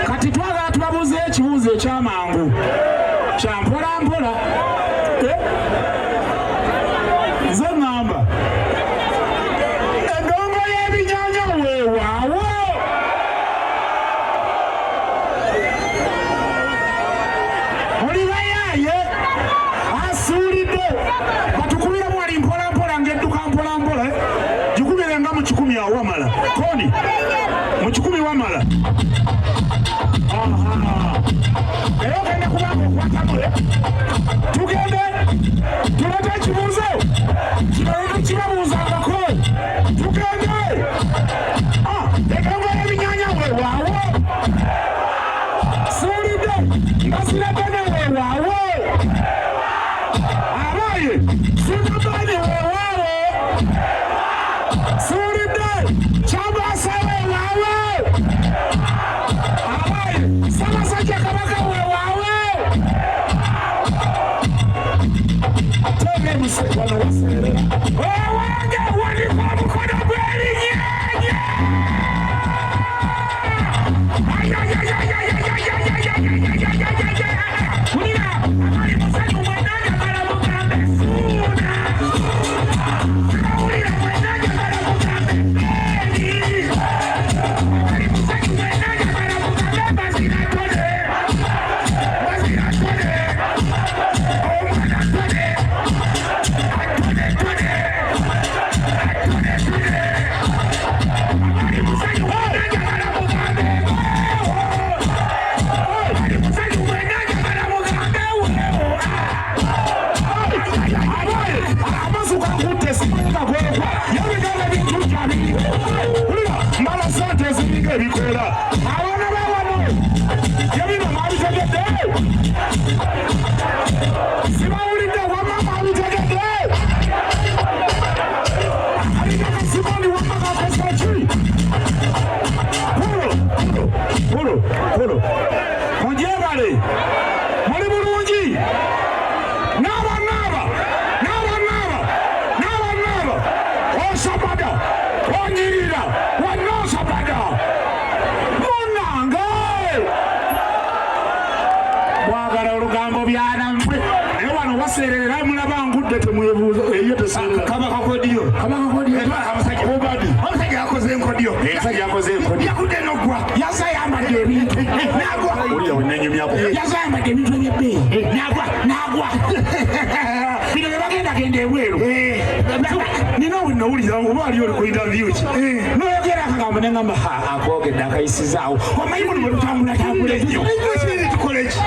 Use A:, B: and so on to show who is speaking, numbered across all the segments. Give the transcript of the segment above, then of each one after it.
A: Kati twagala tubabuze ekibuuzo ekyamangu kya mpola mpola. Nze ŋŋamba endongo y'ebinyaanya weewaawo. Oli bayaaye asuulidde batukubiramu wali mpola mpola ng'edduka mpola mpola gikubire nga mu 10 awo wamala koni mu 10 wamala. Era ogenda kubanga okwatamule tugende tulete ekibuuzo kino kibabuuzangako tugende. Endongo y'ebinyaanya weewaawo suulidde nga ziratene weewaawo abaye sinabani weewaawo suulidde kyambaasa weewaawo abaye Ssaabasajja Kabaka weewaawo tegeemuse wano waseerera owange waliko omukono gw'ebinyaanya. Wulira abali musajja mwenanjagala mugambe suuna wulira mwenanjagala mugambe eeri abali musajja mwenanjagala mugambe baziratole baziratole omwana tole atole tole atole tole abali musajja mwenanjagala mugambe abali musajja mwenanjagala mugambe amasuka akutte simanyiga gwekwa yabigamba bintu kyabiri. Wulira mbala sente eziringa ebikoola abaana bawano yabino maabitegedde sibawulidde wamama abitegedde alina kasimoni wamaka akosa ki kulo onjebale muli bulungi n'abanaaba osabada onyirira wanosabada munange bwagala olugambo byanammwe naye wano waseererera mulaba ngudde temwebuuza eyo teseerera kabaka kodiyo omusajja yakoze enkodyo yakudde n'oggwa yaza yambadde ebintu nagwa yaza yambadde ebintu ebyebbeeyi nagwa bino bye bagendagenda ebweru nina owulira oba ali oli ku interview ki noyogera akagamba neŋamba akoogedde akayisizaawo omanyi muno bwe tutambulatambula ennyo tukole ki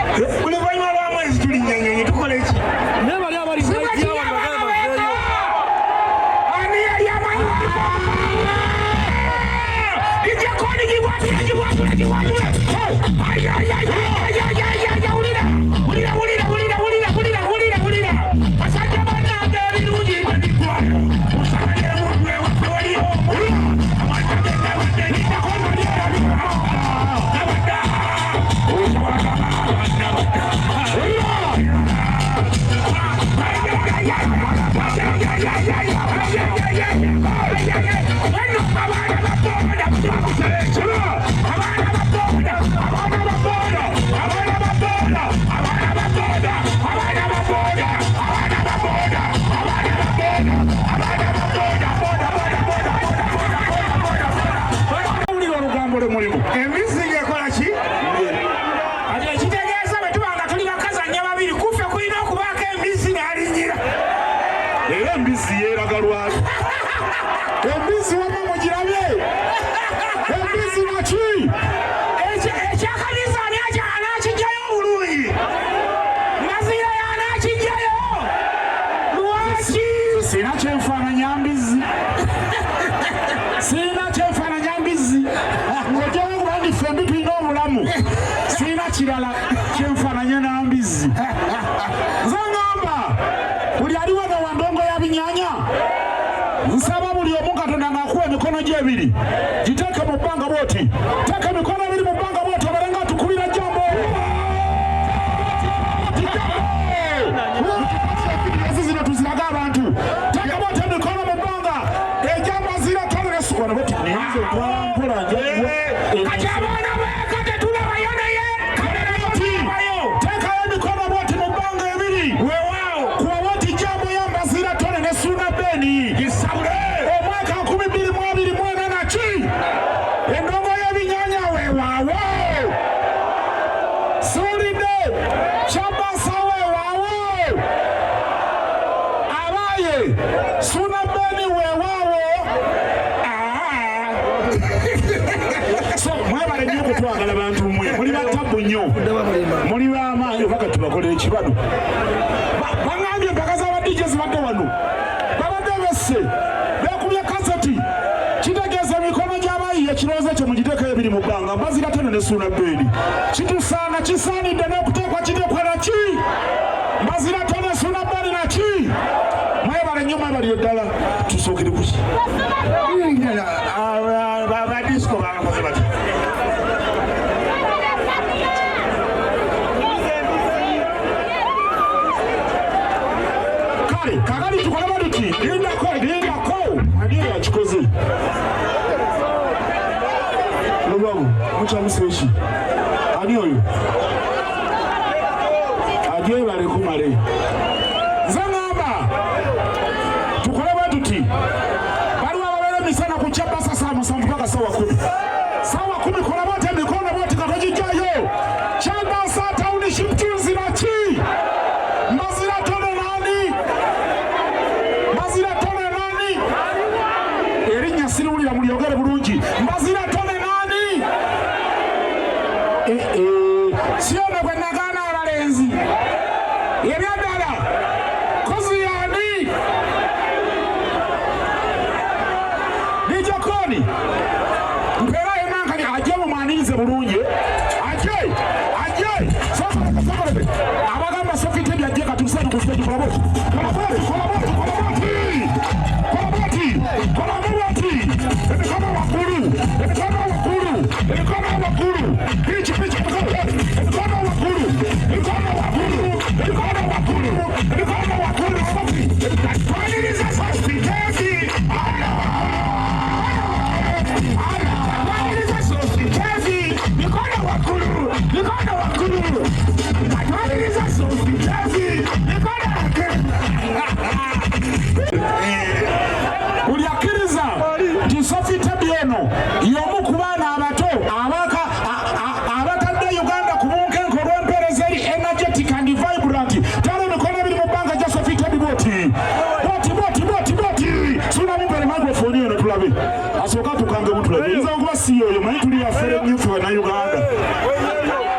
A: oluvannyuma lw'amwezi tulinyanyonyi tukole ki ani yali amanyi ijakoni giwatula basajja bannange ebirungi bwebiggwayo musalire mutwe waffe waliyo kirala kyenfaananya n'ambizi zangamba buli ali wano wa ndongo ya binyaanya nsaba buli omu Katonda ng'akuwa emikono gye ebiri giteeke mu bbanga bw'oti teeka emikono ebiri mu bbanga bw'oti oberenga tukubira jambo zino tuziraga abantu teeka bw'oti emikono mu bbanga ejamba zira Mbazira tano na sukwana bati nizo twala mpola nje kajabana weka tula bayona ye kamera yoti teka ya mikono wote mubanga ebiri wewao kwa wote jambo ya Mbazira tano na Suna Beni gisaure omwaka 2022 mwana na chi endongo ya binyanya wewao Solide Chabasa wewao abaye Suna Beni wewao so mwabale nnyo kutwagala bantu mmwe muli batabu nnyo muli bamaanyi paka tubakolera ekibano baŋŋambye empaka z'abadijje zibadde wano babadde besse beekubye kaseti kitegeeza emikono gy'abayiye ekirowoozo ekyo mugiteeko ebiri mu bbanga Mbazira tano ne Suna Beni kitusaana kisaanidde n'okuteekwa kiteekwa naki Mbazira tano ne Suna Beni naki mwebale nnyo mwebalire ddala tusookere kuki abadisiko bagakoze bati kale kakali tukole baluti lindako ani yakikoze lubabu mukyamuseeki ani oyo ajeyo balekumale nze ngamba tukole baluti baliwo ababeera emisana ku Chabasa saa 7 mpaka saa 10 saa 10 kola bote mikono bote katogijjayo Chabasa township tunzira ki Mbazira tano nani Mbazira tano nani erinnya siriwulira mulyogere bulungi Mbazira tano nani sione gwe nagaana abalenzi ebyaddala kozi yani Nijakoni mpera enankani ajje mumwanirize bulungi ajje abagamba Sofite byajje katusatu ku stage kolaboti emikono waggulu pichi emikono waggulu twaniriza Sofite ulyakiriza nti Sofite byeno y'omu ku baana abato abatadde Uganda ku bunkenke olw'empeereza eri energetic and vibrant tala emikono ebiri mu bbanga gya Sofite biboti Suna mumpere microphone eno tulabe asooka tukange mutulabe nza okuba si oyo manyi tuli yafere emmyufu we na Uganda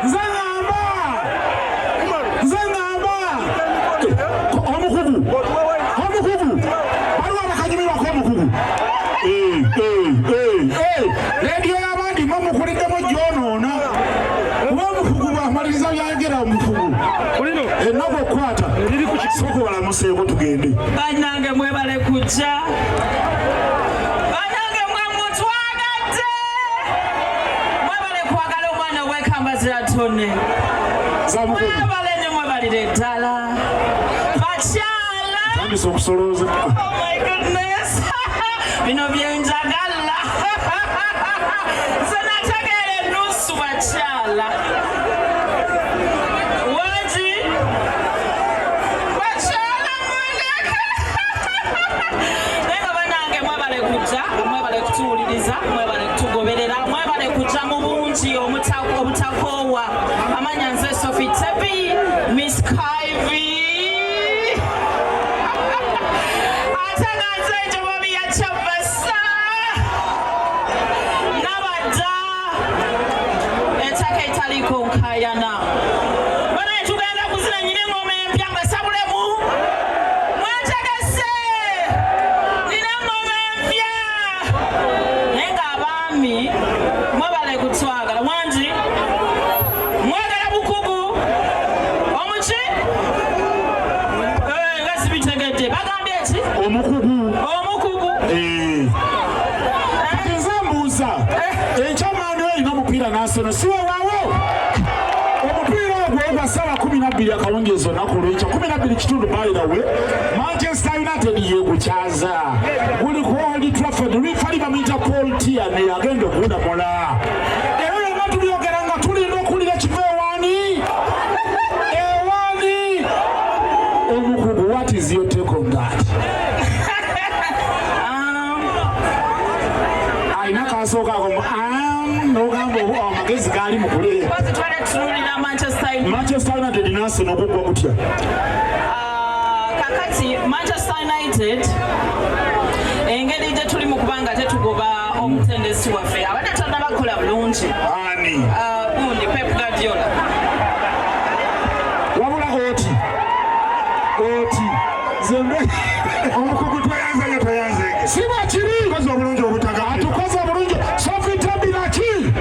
A: nze ngamba omukugu waliwo abakanyumirwako omukugu lediyo y'abandi mumukuliddemu gyonoona kuba omukugu bwamaliriza byayogera omukugu ennaku okukwata sooka balamuseeko tugende
B: bannange mwebale kujja bannange mwe mutwagadde mwebale kwagala omwana ow'eka Mbazira tone mwebale nnyo mwebalire ddala bakyala
A: tandise okusolooza
B: oh my goodness bino byenjagala nze nategeera ennusu bakyala wangi bakyala mwendeke naye nga bannange mwebale kujja mwebale kutuwuliriza mwebale kutugoberera mwebale kujja mu bungi obutakoowa amanya nze Sofite B Miss Kaivi ate nga nze enjobobi ya Chabasa nabadda ettaka etaliiko nkayana banaye tugenda kuzina nyina engoma empya nga sabulemu mwetegese nina engoma empya naye ng'abaami mwebale kutwagala wangi mwagala bukugu omuki nga sibitegedde bagambye eki
A: omukugu nze mbuuza ekyamaani erina omupiira n'asono si wewaawo omupiira ogwo lwa ssaawa 12 akawungezo nnaku lwekya 12 kitundu by the way Manchester United yegukyaza guli ku Old Trafford rifali bamuyita Paul Tierney agenda okuwulamula era yonna tubyogera nga tulina okulira kiva ewani omukugu what is your take on that? ayina kasooka ako nogamba amagezi gaali mukule Manchester United nasena okugwa kutya
B: kakati Manchester United engeri gye tuli mu kubanga tetugoba omutendesi waffe abadde tannabakola bulungi
A: ani
B: gundi Pep Guardiola
A: wabula oti zembe
C: omukugu twayanzege
A: siba kiri
C: koze obulungi obutaga
A: atukoze bulungi Sophie Tabiraki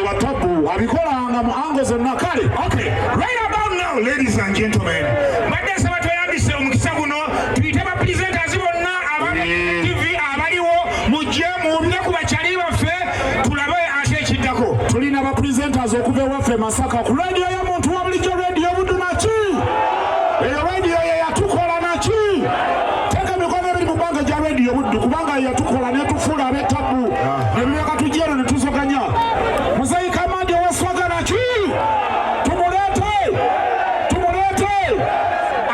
A: watabu abikolanga mu ango zonna kale
C: okay right about now ladies and gentlemen badde saba tweyambise omukisa guno tuyite ba presenters bonna aba TV abaliwo mujje muwulire ku bakyali baffe tulabe ate ekiddako
A: tulina ba presenters okuva ewaffe Masaka ku radio ya muntu wa bulijjo radio Buddu naki eyo radio ye yatukola naki teka mikono ebiri mu bbanga gya radio Buddu kubanga yatukola netufuula ab'ettabu nebibeka tujjero ne tusoganya Muzeyi Kamadi owaswaga naki tumulete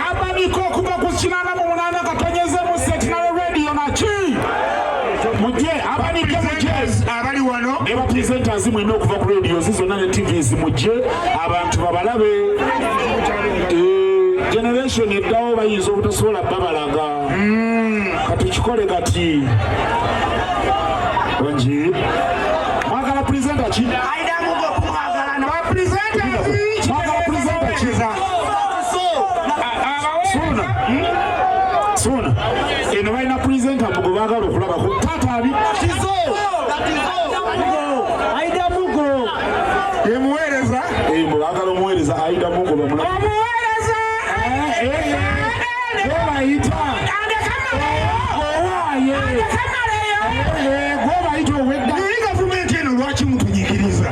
A: abaniko okuva ku 88 katonyezemu setinale radio naki mujje abanike mujje
C: abali wano
A: ne bapresenters mwena okuva ku radio zizonna ne TVs mujje abantu babalabe generation eddawo bayinza obutasobola babalaga katukikole kati onji mwagala presenter ki
C: aidamugo kumwagala na ba presenters
A: mwagala presenter kiza sona eno balina presenter mbugo baagala okulabako tatabi aida mugo
C: emuweereza
A: baagala omuweereza aida mugo
C: omuweereza
A: gobayita gobayita owedda
C: naye gavumenti eno lwaki mutunyigiriza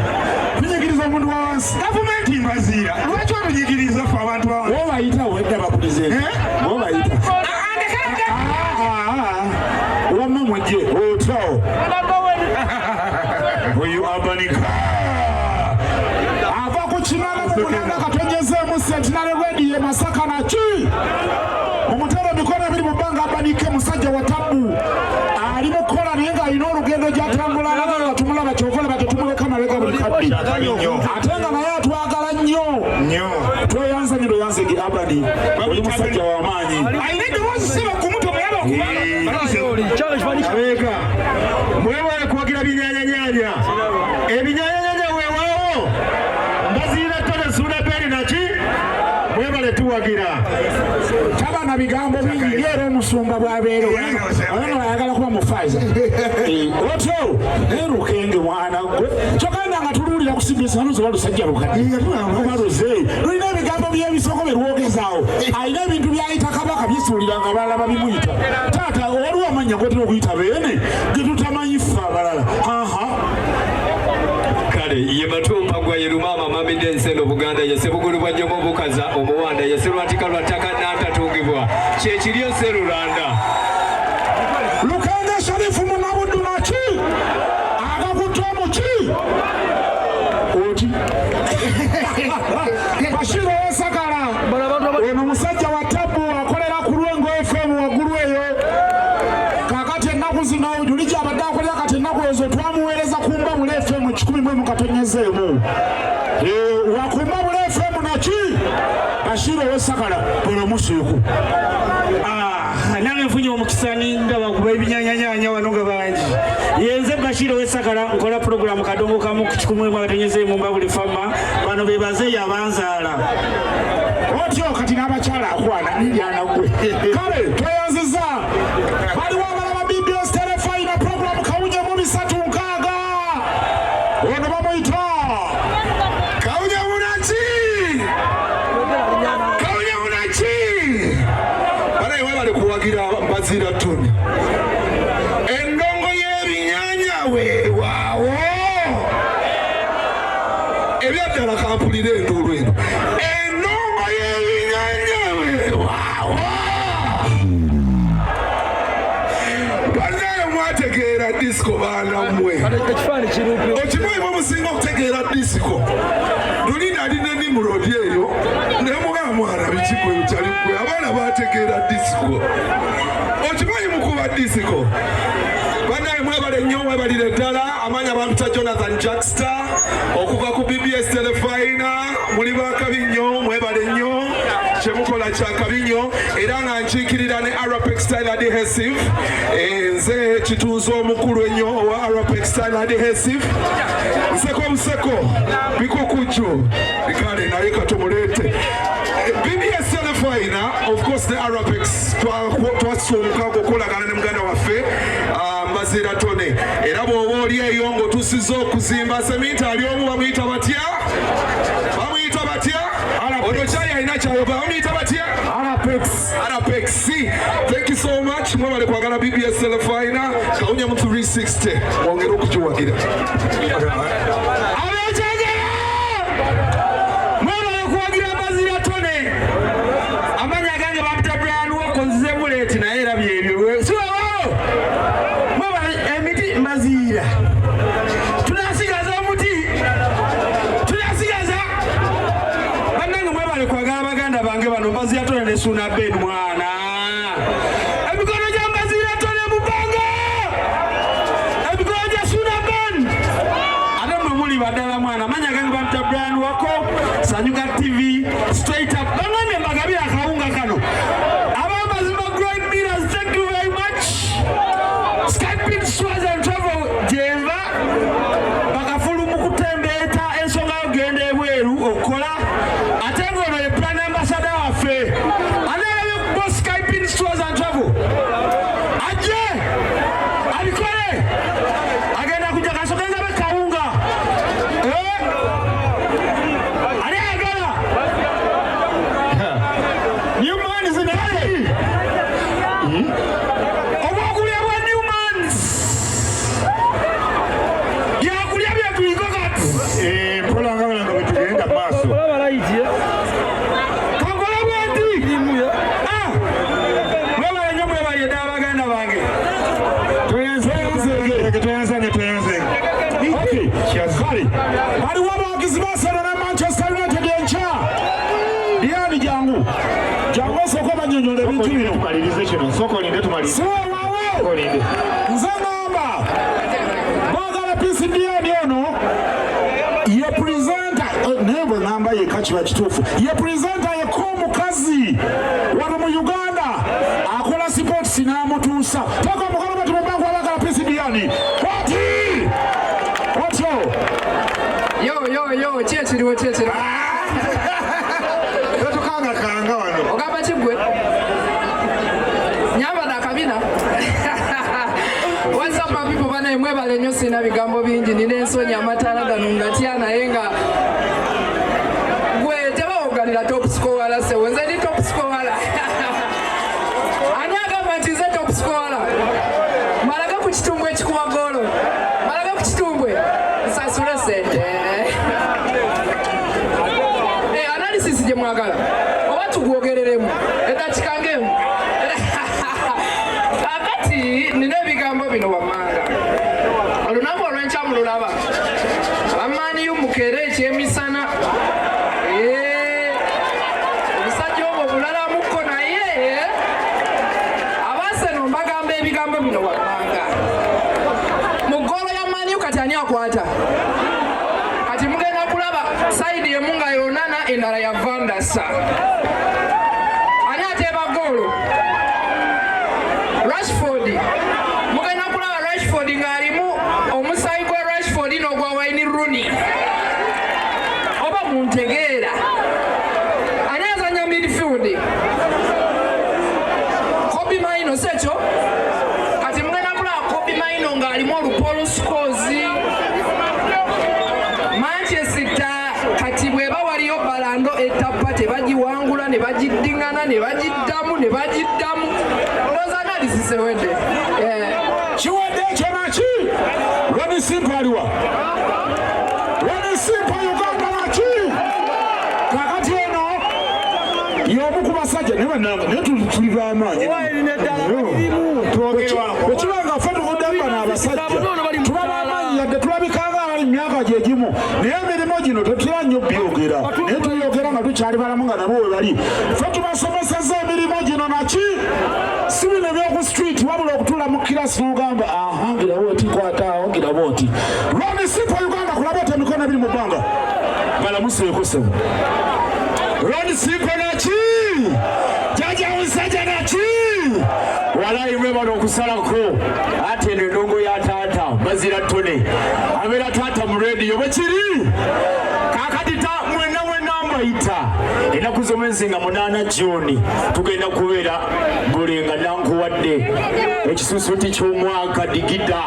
A: tunyigiriza omuntu wawansi
C: gavumenti mbaziira lwaki otunyigiriza fe abantu bawansi
A: gobayita owedda bakulizeni gobayita wamma mujje otao oyo abanika ava ku kinana mumunanga katonyezeemu sentinale radio Masaka naki omutero emikono ebiri mu bbanga abanike musajja wa tabu ali mukukola naye ng'alina olugendo gyatambula nagala tumulaba kyovola tetumuleka mabega buli kadde ate nga naye atwagala nnyo tweyanzaniro yanzege abadi oli musajja w'amaanyi
C: alina eddoboozi siba kumuto muyaba okubaabega mwewale kuwagira binyanyanyanya ebinyanyanyanya weewaawo mbaziira tone suudaperi naki mwebale tuwagira
A: tabana bigambo bingi ng'era omusumba bw'abeera ono ayagala kuba mufaiza otyo naye lukenge mwana gwe kyokanda nga tuluwulira kusimbisa nuzo balusajja lukabaluze lulina ebigambo by'ebisoko berwogezaawo alina ebintu byayita kabaka byesuulira nga balala bimuyita taata waliwo amanya gotera okuyita beene getutamanyi ffe abalala
D: kale ye matumpa gwa yerumama mamide ensendo Buganda yasebugulu bwa Jomo Bukaza omuwanda yaserwatika lwataka nantatungibwa kyekiryo serulanda
A: Lukenge Sharifu Munabuddu naki agakutte omuki oti Bashir ow'Ensagala ono musajja wa tabu akolera ku Lwengo FM waggulu eyo kakati ennaku zino julijja abadde akolera kati ennaku ezo twamuweereza ku Mbabule FM 101 katonyezeemu wa ku Mbabule FM naki Bashir ow'Ensagala polomusiiku
E: nange nfunye omukisa ndaba kuba ebinyanyanyanya wano nga bangi yenze Bashir ow'Ensagala nkola puroguramu kadongo kamu ku 101 katonyezeemu Mbabule Fama bano bebazeeyo abanzaala
A: otyo kati n'abakyala akwana niryana gwe kale tweyanziza baliwo abalaba BBS telefayina puroguramu kawunye mu 3 nkaaga ono bamuyita
C: kawunya munaki balaye webale kuwagira mbaziira toni endongo y'ebinyanya weewaawo ebyaddala kampulira enduulu eno
F: disco baana mmwe okimanyi musinga okutegeera disco lulina alina nimurodi eyo nemugamba mwana bikiko ebikyali gwe abaana bategeera disco okimanyi mukuba disco banaye mwebale nnyo mwebalire ddala amanya abantu Jonathan Jackster okuva ku BBS Telefina muli bakabi nnyo mwebale nnyo kyemukola kyakabi nnyo era nga nkiikirira ne Arapex Style Adhesive nze kituuza omukulu ennyo owa Arapex Style Adhesive nseko buseko bikukujju bikale naye katumuleete BBS Telefina of course ne Arapex twasumuka okukolagana ne muganda waffe Mbazira Tone era bw'oba oli eyo ng'otusiza okuzimba seminti ali omu bamuyita batya ono kyali alina kyayoba bamuyita batya Arapex. Thank you so much mwebale kwagala BBS Telefina kawunya mu 360 mwongere okukiwagira mwebale kuwagira Mbazira Tone amanya gange bamuta Brian wakonzize buleti naye era byebyo emiti Mbazira tunasigaza omuti tunasigaza bannange mwebale kwagala baganda bange bano Mbazira Tone ne Suna Ben mwana emikono gya Mbazira Tone mubanga emikono gya Suna Ben ate mwe muli baddala mwana amanya gange bamuta Brian wako Sanyuka TV straight up bangambye mbagabira akawunga kano abamazima great mirrors thank you very much Skype Tours and Travel Jeva bakafulu mu kutembeeta ensonga yogenda ebweru okukola ate ng'ono ye plan ambassador waffe anaalabye ku boss Skype Tours and Travel ajje abikole agenda kujja kasoke ngabe kawunga ali ayagala Newman zinale obwokulya bwa Newman yakulya byetuliko kati mpolanga nga bwetugenda maaso kakola bwenti mwebale nnyo mwebalye ddala baganda bange baliwo abawagizi basana ne Manchester United enkya lyani jangu osooka banyonyola ebintu bino nze ngamba baagala PCDN ono ye presenta naye bwe ngamba yeka kiba kituufu ye presenta yeka omukazi wano mu Uganda akola sports n'amutuusa paka omukono bati mubangu abagala PCDN kwati otyo
G: kyekiriwo
F: totukangakanga wano
G: ogamba kigwe nyamba nakabina wasama pipo banaye mwebale nnyo sina bigambo bingi nina ensonyi amataala gano ngatya naye nga gwe tebawoganira top scorer sewe nze ndi top scorer ani agamba nti nze top scorer malaga ku kitumbwe ekikuba goolo malaga ku kitumbwe nsasule sente analysis gye mwagala oba tugwogereremu edakika ngemu akati nina ebigambo bino wammanga olunaku olw'enkya mululaba abamaaniyu mukeere ekyemisana obusajja obwo bulalamuko naye abaseno mbagamba ebigambo bino wammanga mu ggoolo ya maaniyu kati ani akwata kati mugenda kulaba sayidi emu nga yonana endala ya Vandasa ani ateeba goolo Rashford mugenda kulaba Rashford ng'alimu omusayi gwa Rashford n'ogwa Wayne Rooney oba muntegeera ani azanya midfield Kobe Maino sekyo kati mugenda kulaba Kobe Maino ng'alimu olupolo Scholes Manchester kati bweba waliyo balando etapa tebagiwangula ne bagiddingana ne bagiddamu ndowooza analysisewedde
F: kiwadde ekyo naki Ronnie Simple aliwa Ronnie Simple Uganda naki kakati eno y'omu ku basajja naye tuli b'amaanyi ekibanga ffe tukudde bano abasajja tulaba amanyi yadde tulabikanga abali myaka gyegimu naye emirimu gino tetula nnyo byogera naye tuyogera nga tukyali balamu nga nabo we bali fe tubasomeseza emirimu gino naki si bino ebyoku street wabula okutula mu kirasi n'ogamba aha ngirawo oti kwataawo ngirawo oti Ronnie Simple Uganda kulaba oti emikono ebiri mu bbanga balamuseeko sebo Ronnie Simple naki jaja musajja naki walayi mwe bano okusalako ate eno endongo ya taata Bazira Tone abeera taata mu rediyo bwekiri kakatita mwena mbayita ennaku z'omwezi nga 8 Juni tugenda kubeera Bulenga nankuwadde ekisusuti ky'omwaka digida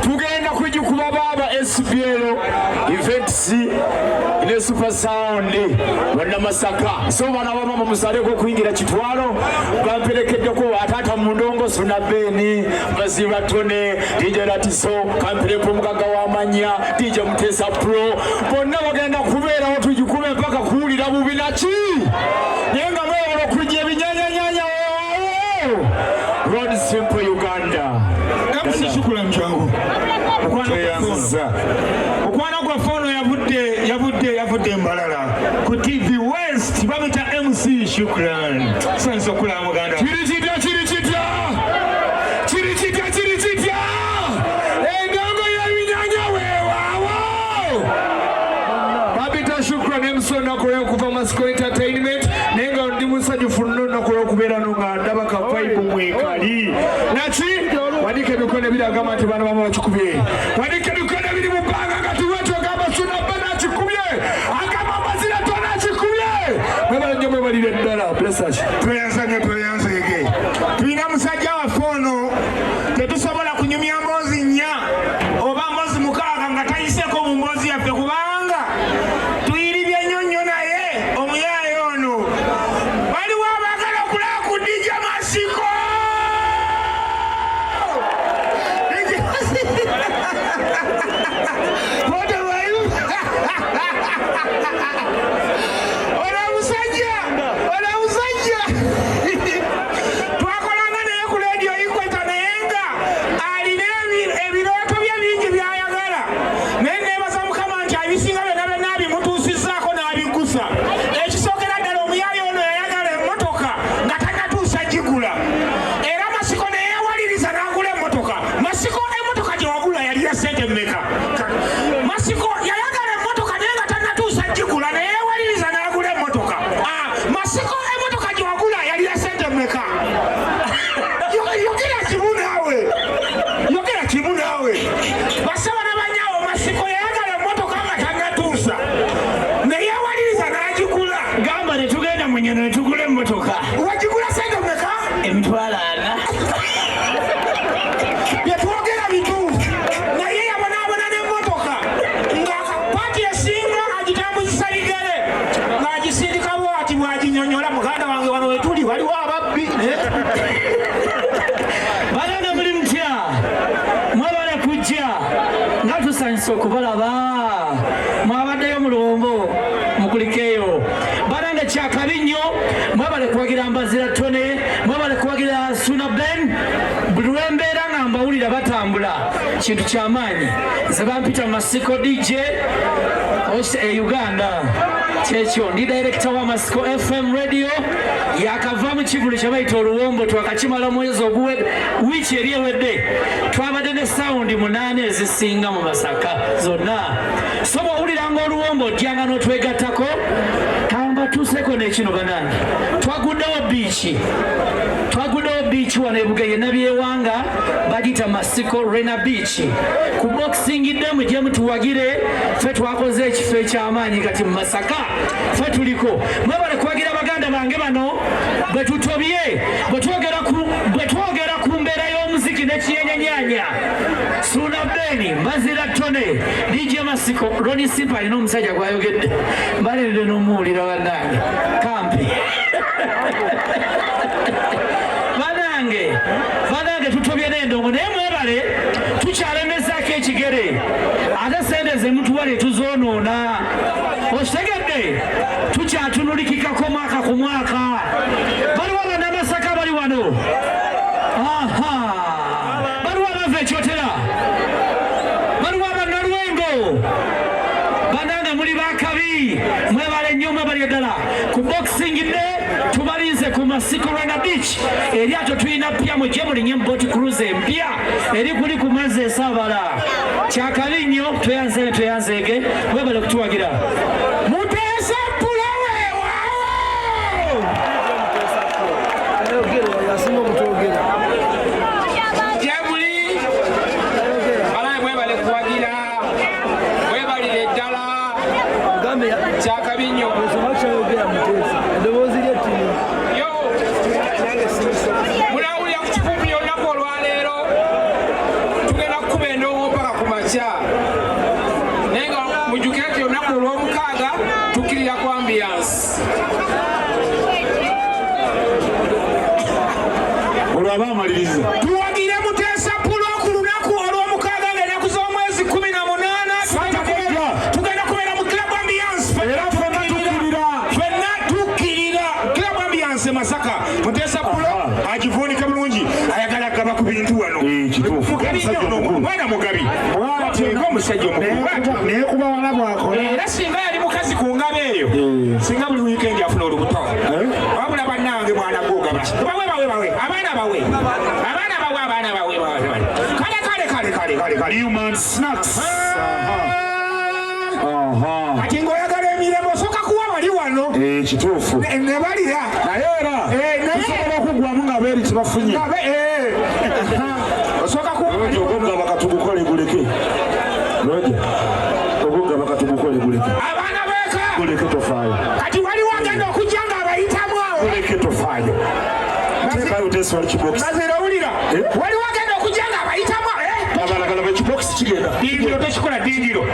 F: tugenda kugikuba baaba SBL events ne super sound bannamasaka so bana bamama musaleko okuyingira kitwalo bamperekeddeko ataata mu ndongo Suna Beni Bazira Tone DJ Latiso kamperepo mugaga w'amanya DJ Mutesa Pro bonna bagenda kubeerawo tugikube mpaka kuwulira bubi naki naye nga mwewala okujja ebinyanyanyanya Ronnie Simple Uganda
C: shukula mchango okwana kwa fono yavudde Mbalala ku TV West babita MC Shukran sanso kula muganda kirikita endongo y'ebinyanya weewaawo babita Shukran MC nakola okuva Masco Entertainment naye nga ndi musanyufu nnyo nakola okubeera nga ndaba ka vibe mwekali naki wadika emikono ebiri agamba nti bana bama bakikubye wadika emikono ebiri mu bbanga nga tuwetu agamba Suna Beni akikubye agamba Bazira Tone akikubye mwebala nnyo mwebalire ddala blessage tweyanzege tulina musajja waffe ono tetusobola kunyumya mboozi 4 oba mboozi 6 nga tayiseeko mu mboozi yaffe kubanga tuyiribye nnyonnyo naye omuyaaye ono waliwo abaagala okulaba ku DJ Masiko twakolanga naye ku lediyo Ikweta naye nga alina ebirooto bye bingi byayagala naye neebaza Mukama nti abisinga byonna abimutuusizzaako n'abigusa ekisookera ddala omuyaayi ono yayagala emmotoka nga tannatuusa gigula era Masiko neyewaliriza n'agula emmotoka Masiko emmotoka gye wagula yali ya ssente mmeka Masiko yayagala emmotoka naye nga tannatuusa gigula neyewaliriza n'agula emmotoka Masiko emmotoka gye wagula yali ya ssente mmeka yogera kimu naawe basaba n'abanyaawo Masiko yayagala emmotoka nga tannatuusa neyewaliriza n'agigula gamba ne tugenda mu nnyeno ne tugula emmotoka wagigula ssente mmeka emitwalo 4 byetwogera bituufu naye yabonaabona n'emmotoka ng'akapaati esinga agitambuzisa bigere ng'agisindika bwati bwaginyonyola muganda wange wano wetuli waliwo ababbi balanga muli mutya mwebale kujja nga tusanyusa okubalaba mwabaddeyo mu luwombo mukulikeeyo balanga kyakabi nnyo mwebale kuwagira Bazira Tone mwebale kuwagira Suna Beni buli lwembeera nga mbawulira batambula kintu kyamaanyi nze bampita Masiko DJ Uganda kyekyo ndi director wa Masiko FM radio yakava mu kivulu kye bayita oluwombo twakakimala mwezi wiiki eri ewedde twabadde ne sawundi 8 ezisinga mu Masaka zonna so bw'owuliranga oluwombo otyanga n'otwegattako kamba tuuseko n'ekino banange twaguddewo biiki wano ebugeya nabyewanga bagita Masiko Rena Beach ku boxing dam gye mutuwagire ffe twakoze ekifo eky'amaanyi kati mu Masaka ffe tuliko mwebale kuwagira baganda bange bano bwe tutobye bwe twogera ku mbeera y'omuziki n'ekiyenyanyanya Suna Beni Bazira Tone DJ Masiko Ronnie Simple alina omusajja gwayogedde mbalirire n'omuwulira bannange kampi banange tutobye n'endongo naye mwebale tukyalemezaako ekigere ate sente ze mutuwale tuzoonoona okitegedde tukyatunulikikako mwaka ku mwaka baliwo abannamasaka bali wano baliwo abava ekyotera
E: tubalye ddala ku boxing day tubalize ku Masiko Rana Beach eryato tulina pya mu Jemulinye boat cruise empya eri kuli ku mazzi esaabala kyakabi nnyo tweyanzeege webale kutuwagira Muteesa Pulo weewaawo
C: Jemuli balaye mwebale kuwagira webalire ddala kyakabi nnyo mulawulira ku kikuumi olunaku olwaleero tugenda kukuba endowooza paka ku makya naye nga mujjukire nti olunaku olw'omukaaga tukkirira ku ambiyansi
A: olwo abamaliriza
C: tuwagire Muteesa Pulo ku lunaku olw'omukaaga ng'ennaku z'omwezi 18 tugenda kubeera mu club ambiyansi
A: era
C: ffenna tukkirira club ambiyansi Masaka. Muteesa Pulo agivuunika bulungi ayagala gaba ku bintu wano mwana mugabi ng'omusajja omukulu
A: naye kuba wala bwakola
C: era singa yali mukazi ku ngabo eyo singa buli wiikendi afuna olubuto wabula bannange mwana gwogaba bawe abaana bawe kale
A: human snacks
C: kati ng'oyagala emirembe osooka kuwa bali wano
A: kituufu
C: ne balira
A: naye era tusobola okuggwamu nga beeri kyebafunye
C: osooka
A: ogugaba katugukole guleke ogugaba katugukole guleke
C: abaana beeka
A: guleke tofaayo
C: kati waliwo agenda okujja nga abayitamu awo
A: guleke tofaayo teekayo teswali kibokisi
C: mazira owulira waliwo agenda okujja nga abayitamu
A: abalagala bekibokisi kigenda
C: dingiro tekikola dingiro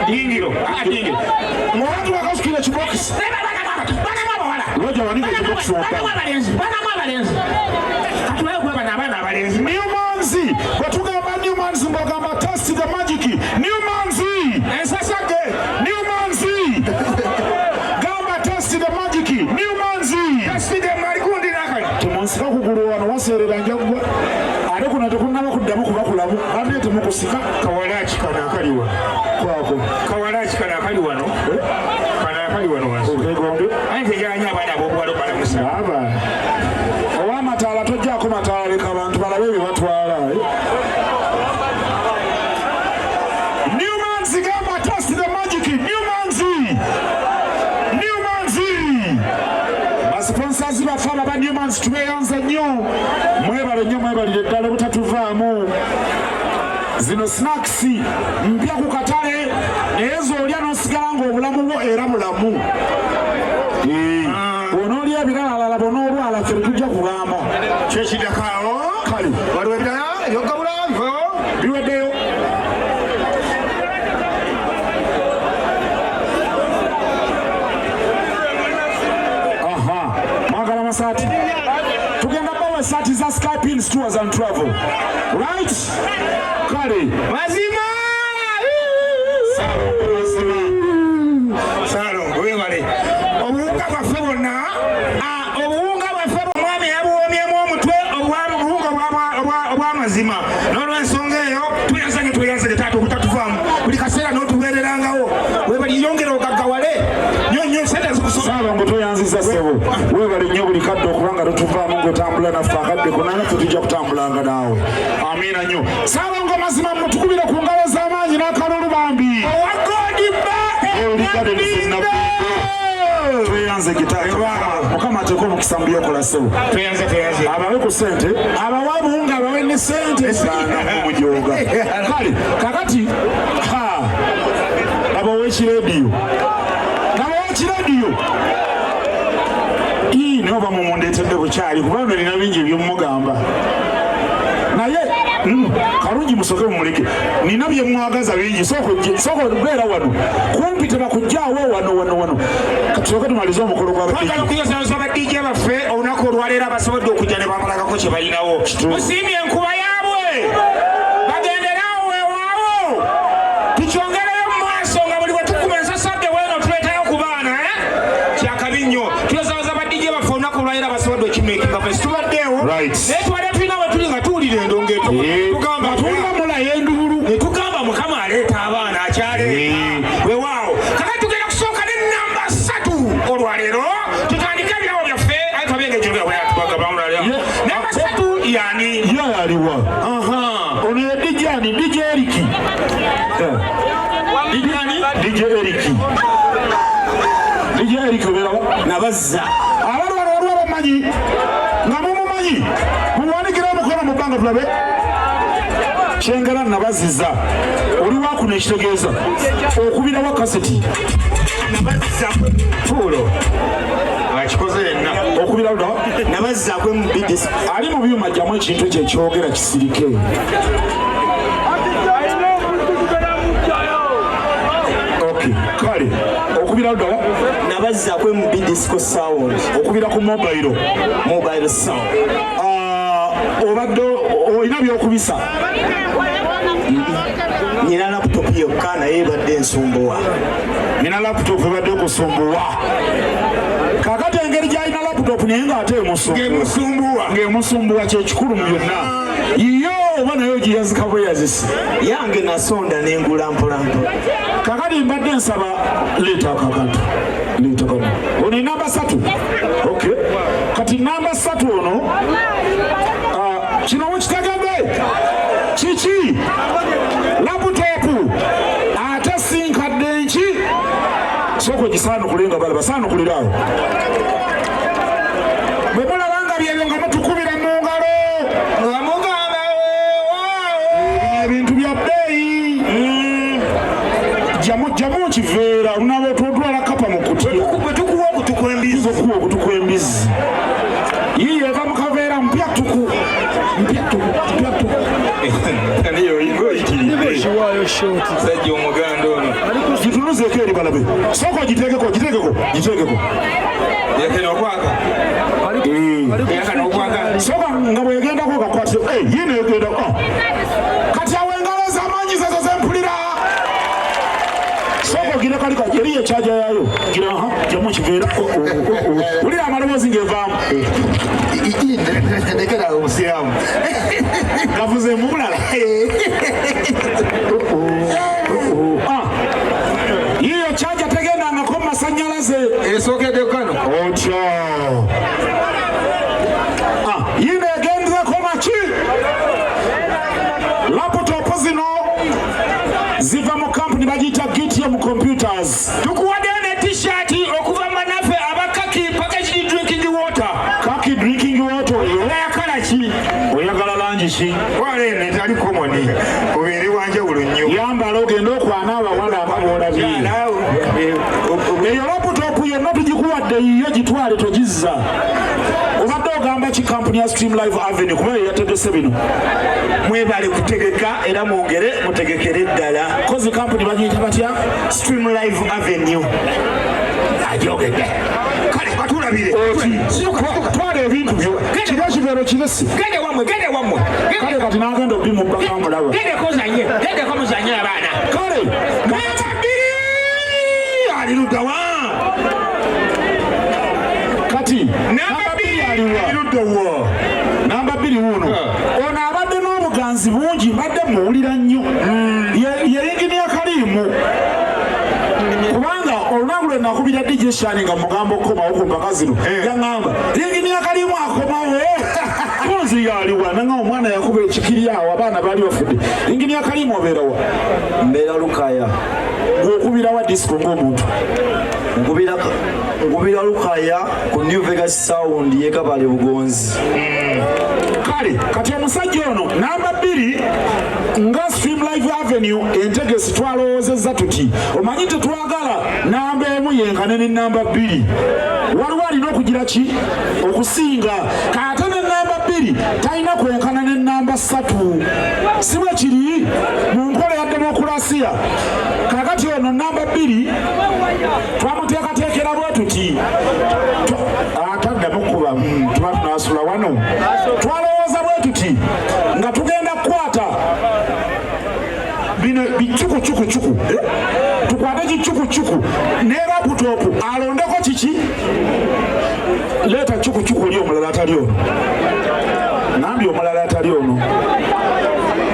A: muwantu wakasukira kibokisi
C: banamu abawala
A: lwaja wanika ekibokisi
C: banamu abalenzi kati wayo kuba bano abaana abalenzi
A: Newmanzi bwetugamba Newmanzi mbagamba test the magic Newmanzi
C: ensasage
A: Newmanzi gamba test the magic Newmanzi
C: kaside malikundi nakali
A: temunsika kugulu wano waseerera njagwa ate kuno tekunnaba kuddamu kubakulamu ate temukusika
C: kawalaki kana akali wano
A: kwako
C: kawalaki kana akali wano kana akali wano wansi
A: okegonde
C: ante janya abaana ab'obuwala balamusa
A: aba ow'amataala tojjaako mataala leka abantu balabe bye batwala Newmanzi gamba test the magic Newmanzi sponsors baffe aba Newmanzi tubeeyanza nnyo mwebalire ddala butatuvaamu zino snacks mpya ku katale naye z'olya n'osigala ng'obulamu bwo era bulamu bw'onoolya ebirala bw'onoolwala ffe tujja kugamba
C: kyekiddakaawo
A: kale
C: waliwo ebirala ebyogabulamu
A: biweddeyo mwagala masaati tugenda bawa esaati za Skypins Tours and Travel right kale
C: mazima salo webale obuwunga bwaffe bwonna obuwunga bwaffe omwami yabuwoomyemu omutwe obuwunga obw'amazima n'olwensonga eyo tweyanzage taata obutatuvaamu buli kaseera n'otubeererangawo webali yongera ogaggawale nnyo sente zikusaba
A: ngo toyanziza ssebo webale nnyo buli kadde okubanga totuvaamu ng'otambula naffe akadde kona naffe tujja kutambulanga naawe amiina nnyo Saalongo mazima mutukubire ku ngalo z'amaanyi n'akalulu bambi tweyanze gitaata mukama ateeka omukisa mu byokola ssebo abawe ku ssente abawa buwunga abawe ne ssente mumujooga kale kakati abawe ekirediyo naye oba mumundeetedde bukyali kubanga nina bingi ebyomugamba naye kalungi musoke mumuleke nina byemwagaza bingi sooka beera wano kumpi tebakujjaawo wano katusooke tumalize omukolo
C: gwabakuyozaaza badijja baffe olunaku olwaleero abasobodde okujja ne bamalagako kye balinawo musiimye enkuba yaabwe bagenderaawo weewaawo tukyongereyo mu maaso nga buli bwe tukuma ensasadde weeno tuleetayo ku baana kyakabi nnyo tuyozaaza badijja baffe olunaku olwaleero abasobodde okimeekinga ffe situbaddeewo naye tubadde tulina we tuli nga tuwulira endongo eto tugamba tulamulayo endubulu ne tugamba mukama aleeta abaana akyaleeta weewaawo kakati tugenda kusooka n'ennamba 3 olwaleero
A: DJ Eric obera
C: nabazza
A: abantu bano waliwo abamanyi nga mumumanyi muwanikira omukono mu bbanga tulabe kyengala nabazizza oli wakuna ekitegeeza okubirawo kaseti
C: fuulo akikoze yenna
A: okubirawo da
C: nabazzaako emubidisi
A: ali mu byuma jjamu ekintu ekyo ekyogera kisirike kale okubira ddawa
C: nabazzaako emubidisco sound
A: okubira ku mobile
C: sound
A: obadde olina byokubisa
C: nina laputopu yokka naye ebadde ensumbuwa
A: nina laputopu ebadde kusumbuwa kakati engeri gyalina laputopu naye ngaate ng'emusumbuwa kyekikulu mu byonna yiyo oba naye ogiyazika bweyazisi
C: yange nasonda nengula mpolampola
A: kakati mbadde nsaba leeta kakati ono namba 3 okay kati namba 3 ono kino mukitegedde kiki laputopu ate sinkadde nki soko gisaanukulenga balaba saanukuliraawo bwe mulaba nga byebyo nga mutukubira mu ngalo nga mugamba ebintu bya bbeeyi jamu kiveera lunaba otwala kapa mu kutiya
C: tukuwa
A: okutuku embizi yiyo eva mukaveera mpyatuku
C: sajja omuganda ono
A: gitunuzeeko eri balabe soko gitegeko soka nga bwegendako gakwatire yino egenda kati awo engalo z'amaanyi zezo zempulira soko gine kalika eriyo ekyaja yayo gira jamu kiveera ulira amaloboozi ng'evaamu
C: ndekera omusiramu
A: gavuze mu bulala yiyo kyaja tegendangako mu masanyalaze
C: esookedde kano
A: otyo yino egendezeko maki laputopu zino ziva mu kampuni bagiyita GTM Computers.
C: Tukuwadde ne t-shirt okuva manaffe abakaki packaged drinking water.
A: Kaki drinking water
C: oyagala ki?
A: Oyagala langi ki?
C: Wale netali komoni. Obeere wanjawulo nnyo.
A: Yambala ogenda okwana abawala ababoolabye. Eyo laputopu yonna tugikuwadde yiyo gitwale togizza. Obadde ogamba ki kampuni ya Stream Live Avenue kuba yategese bino.
C: Mwebale kutegeka era mwongere mutegekere eddala.
A: Kozi kampuni bagiyita batya?
C: Stream Live Avenue. Ajogedde. Kale katulabire.
A: Twala ebintu byo. Kino kibeero kiresi.
C: Gende wamwe.
A: Kale kati n'agenda obi mu bbaka mulaba.
C: Gende ko muzanye abaana.
A: Kale.
C: Ali ludawa.
A: Kati. Namba 2 aliwa. Namba 2 wuno. Ono abadde n'obuganzi bungi mbadde muwulira nnyo. Ye Engineer Kalimu. Kubanga olunaku lwe nakubira DJ Shani nga mugamba okukomawo ku mpaka zino. Yaŋŋamba Engineer Kalimu akomawo. Konzi yaliwa nanga omwana yakuba ekikiri awo abaana baali bafudde. Engineer Kalimu obeera wa?
H: Mbeera Lukaya.
A: Gw'okubira wa disco ng'omuntu?
H: Nkubira Lukaya ku New Vegas Sound ye Kabale Bugonzi.
A: Kale kati omusajja ono namba 2 nga Stream Live Avenue entegesi twalowoozezza tuti omanyi tetwagala namba 1 yenkane ne namba 2 waliwo alina okugira ki okusinga kate ne namba 2 talina kwenkana ne namba 3 si bwe kiri mu nkola ya demokulasiya kakati ono namba 2 twamuteekateekera bwe tuti ataddamu kuba tuba tunasula wano twalowooza bwe tuti nga tugenda kukwata bino bicukucukucuku tukwate kicukucuku ne laputopu alondeko kiki leeta cukucuku oli omulala atali ono nambye omulala atali ono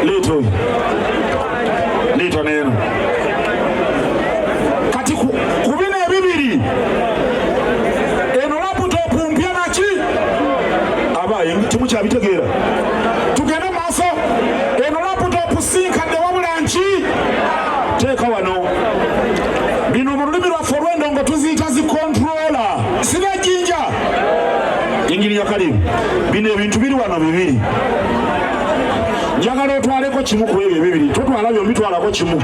A: leeta oyo leeta neeno kati ku bino ebibiri eno laputopu mpya naki abaye temukyabitegeera tugende maaso eno laputopu sinkadde wabula nki teeka wano Kalimu bino ebintu biri wano bibiri njagala otwaleko kimu ku ebyo ebibiri totwala byombi twalako kimu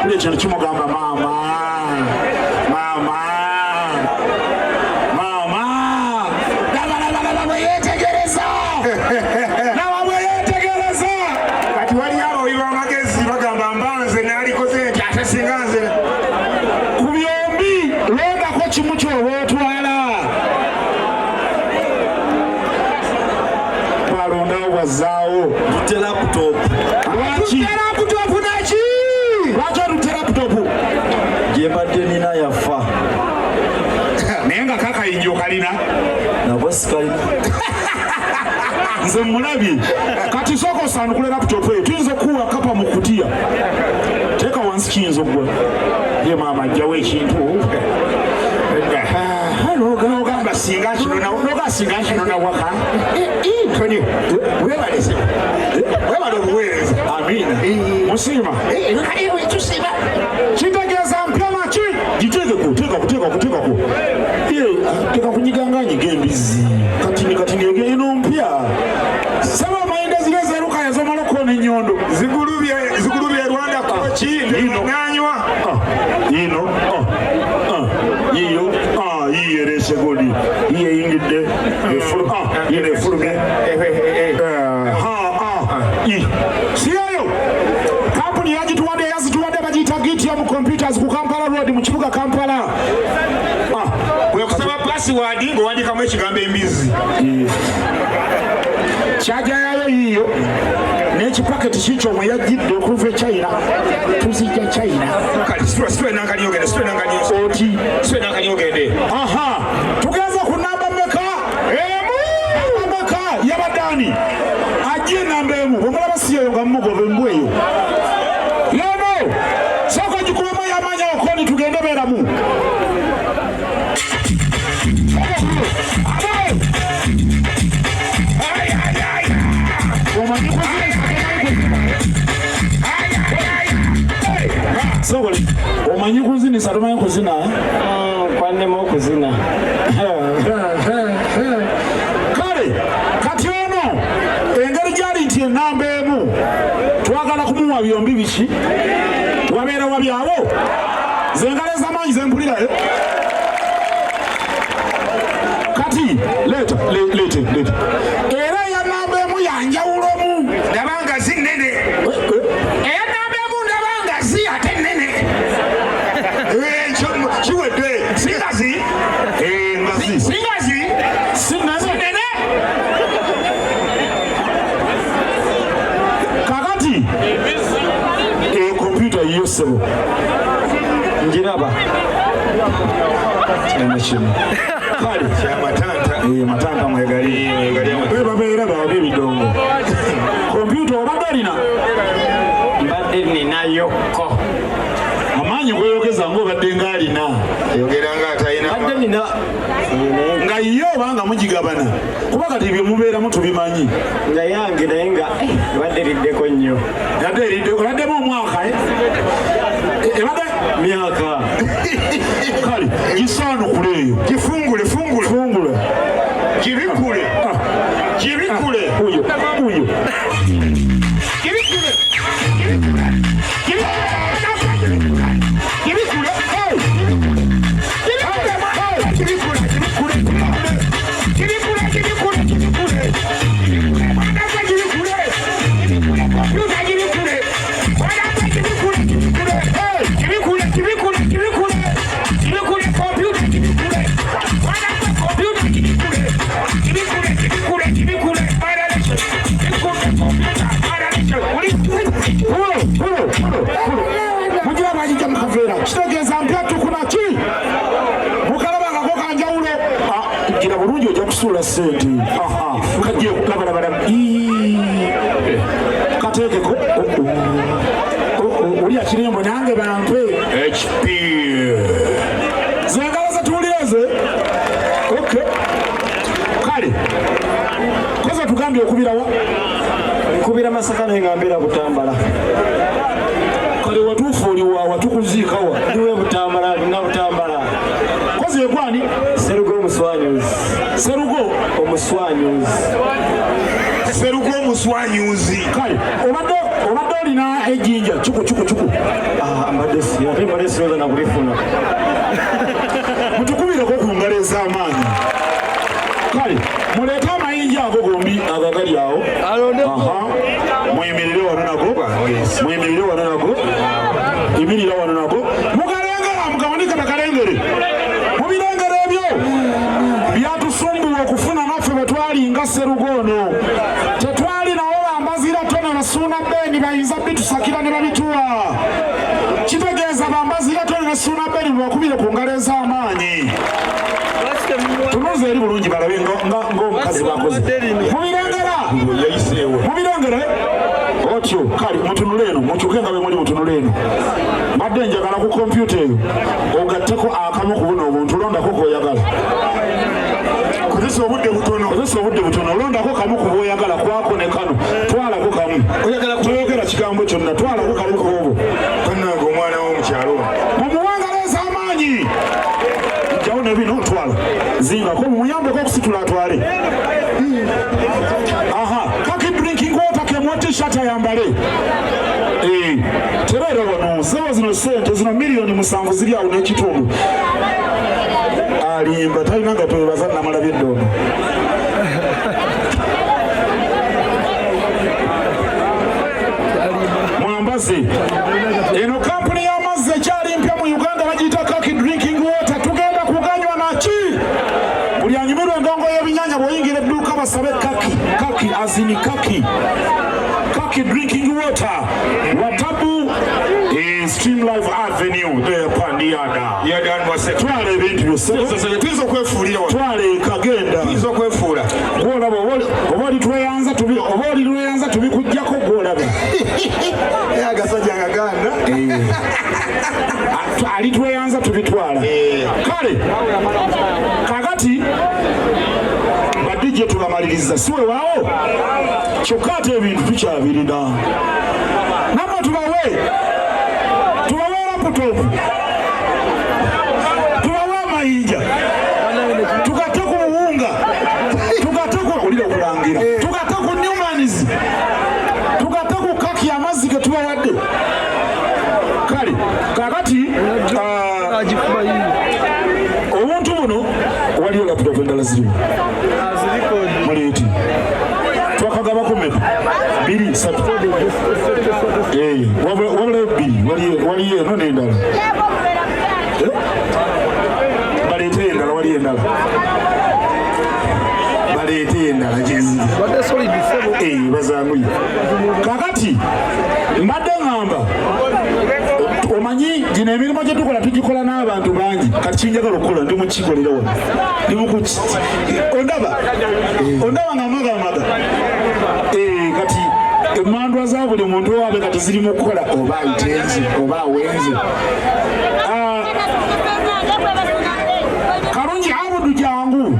A: uli ekintu kimugamba maama laba bwe yeetegereza laba bwe yeetegereza
C: kati wali abawi b'amagezi bagamba mbanze naalikoze nti ate singa nze
A: ku byombi londako kimu kyoba otwala twalondawo bwazaawo
H: Tute laptop.
A: lwaki laputopu naki lwaki olute laputopu
H: Gye mbadde nina yafa.
C: naye nga kakayinja okalina
H: Nabwo sikalina.
A: nze mulabye kati sooka osandukule laputopu eyo tuyinza okuwa kapa mu kutiya teeka wansi kiyinza okugwa ye maama ajjawo ekintu
C: ogamba singa
A: nogasinga kino nawaka
C: toni webalese webala obuweereza
A: amiina musiima kitegeeza mpya naki giteekeko teekako teeka kunyiganga nyiga embizi kati negeno mpya saba amayinda zire zeruka yazomala okona enyondo
C: zigulubye Rwanda koki nanywa
A: yino yiyo yiyo eresegoli yiyo eyingidde yino efulumye siyayo kampuni yazituwadde bagiyita Gitium Computers ku Kampala Road mu kibuga Kampala
C: wekusaba password ng'owandikamu ekigambo embizi
A: kyaja yayo yiyo n'ekipaketi kikyo mwe yajjidde okuva e China tuzijja China
C: kati situwe nankanyogende
A: aha tugeza ku namba mmeka namba mmeka yabadani ajje namba emu bwemulaba siyeyo nga mmugoba embw eyo yono sooka gikubemu yamanya okoni tugende beeramu omanyi kuzinisa tomanyi kuzina
E: Kwannema okuzina.
A: kale kati ono engeri gyali nti enamba emu twagala kumuwa byombi biki wabeera wabyabo zengalo ez'amaanyi zempulirayo kati leeta era eya namba emu yanjawulomu
C: ndabanga zinene
A: eya namba emu ndabanga zi ate nene
C: kiwedde singazi
A: sinene kakati kompyuta yiyo ssebo
H: Njiraba.
A: kino kale matanga mwegali babeera babe ebidongo kompyuta obadde alina
E: Mbadde ninayoko.
A: amaanyi gweyogeza ngaobadde ngaalina
C: yogera nga atalina
E: Mbadde nina.
A: nga yo obanga mugigabana kuba kati bye mubeeramu tubimanyi
E: Nga yange naye nga mbadde riddeko nnyo.
A: obaddemu omwaka ebadde
E: Myaka.
A: kale gisaanukule eyo
C: gifungule gibikule
A: uyo mugira bagijja mukaveera kitegeeza mpyattu kunaki mukalabangako kanjawulo gira bulungi ojja kusuula sente kajje labalabala kateekeko oli akirembo nange bampe hp zengala zetuwulireze kale koza tugambye okubirawa
H: Nkubira Masaka naye nga mbeera Butambala.
A: kale watuufu oliwa watukuziikawa
H: Ndiwe Butambala, nina Butambala.
A: kozi ekwani
H: Serugo Muswa.
A: Serugo
H: omuswanyuzi.
C: Serugo omuswanyuzi.
A: Kale obadde olina ejjinja chuku.
H: Mbadde siroza na kulifuna.
A: Mutukubireko ku ngalo ez'amaanyi. Kale muleete amayinja ago gombi agagali awo. Muyimirire wano nago. Imirira wano nago. Mugalengera mukawanika bakalengere. Mubirengere ebyo byatusumbuwa okufuna naffe bwe twalinga Serugo ono. Tetwali nawo bambazira tone basuuna bbeeni bayinza bitusakira ne babituwa. Kitegeeza bambazira tone basuuna bbeeni bwakubire ku ngalo ez'amaanyi. Tunoze eri bulungi balabe ng'omukazi bakoze. Mubirengere otyo kale mutunule eno mukyuke nga bwe muli mutunule eno. Mbadde njagala ku kompyuta eyo ogatteko akamu ku buno obuntu olondako k'oyagala. Kozesa obudde butono olondako kamu ku bw'oyagala kwako ne kano twalako kamu. Toyogera kigambo kyonna twalako kamu ku obwo.
C: Tonnanga omwana w'omukyalo.
A: Mumuwangala ez'amaanyi. Jjawo ne bino twala. Zingako mumuyambeko okusitula atwale. Kaki drinking water kemwa t-shirt ayambale. Tebeera wano sewa zino sente zino miliyoni 7 ziri awo n'ekitundu. Alimba talina nga twebaza namala by'eddondo. Mwambaze eno kampuni y'amazzi ekyali mpya mu Uganda bagiyita Kaki drinking water. Tugenda kuganywa naki? Buli anyumirwa endongo y'ebinnyanja bw'oyingira edduuka basabe Kaki azini Kaki drinking water. Watabu Stream Live Avenue there Pandiada. Twala ebintu byose.
C: Tuizo kwefuulira wano.
A: Twala ekagenda.
C: Tuizo kwefuula.
A: Gwolaba oba oli lweyanza tubikuggyako gwolaba.
C: Agasajja agaganda.
A: Ali tweyanza tubitwala. Kale kakati badije tubamaliriza siwe waawo kyokka ate ebintu tukyabirina namwe tubawe laputopu tubawe amayinja tugate ku buwunga tugate ku olira okulangira tugate ku Newmans tugate ku Kaki amazzi ge tubawadde. Kale kakati obuntu buno waliyo laputopu endala zirimu muleeti twakagabako mmeka 2 3 wabula 2 waliyo eno n'endala baleete endala waliyo endala baleete endala gyeziri bazanguye. Kakati mbadde ngamba omanyi gino emirimu gye tukola tugikola n'abantu bangi. Kati kinjagala okukola ndi mukikolera wano ndi mukuki ondaba nga maga kati emmandwa za buli muntu owabe kati ziri mu kukola oba itenzi oba awenzi. Kalungi Abudu jangu.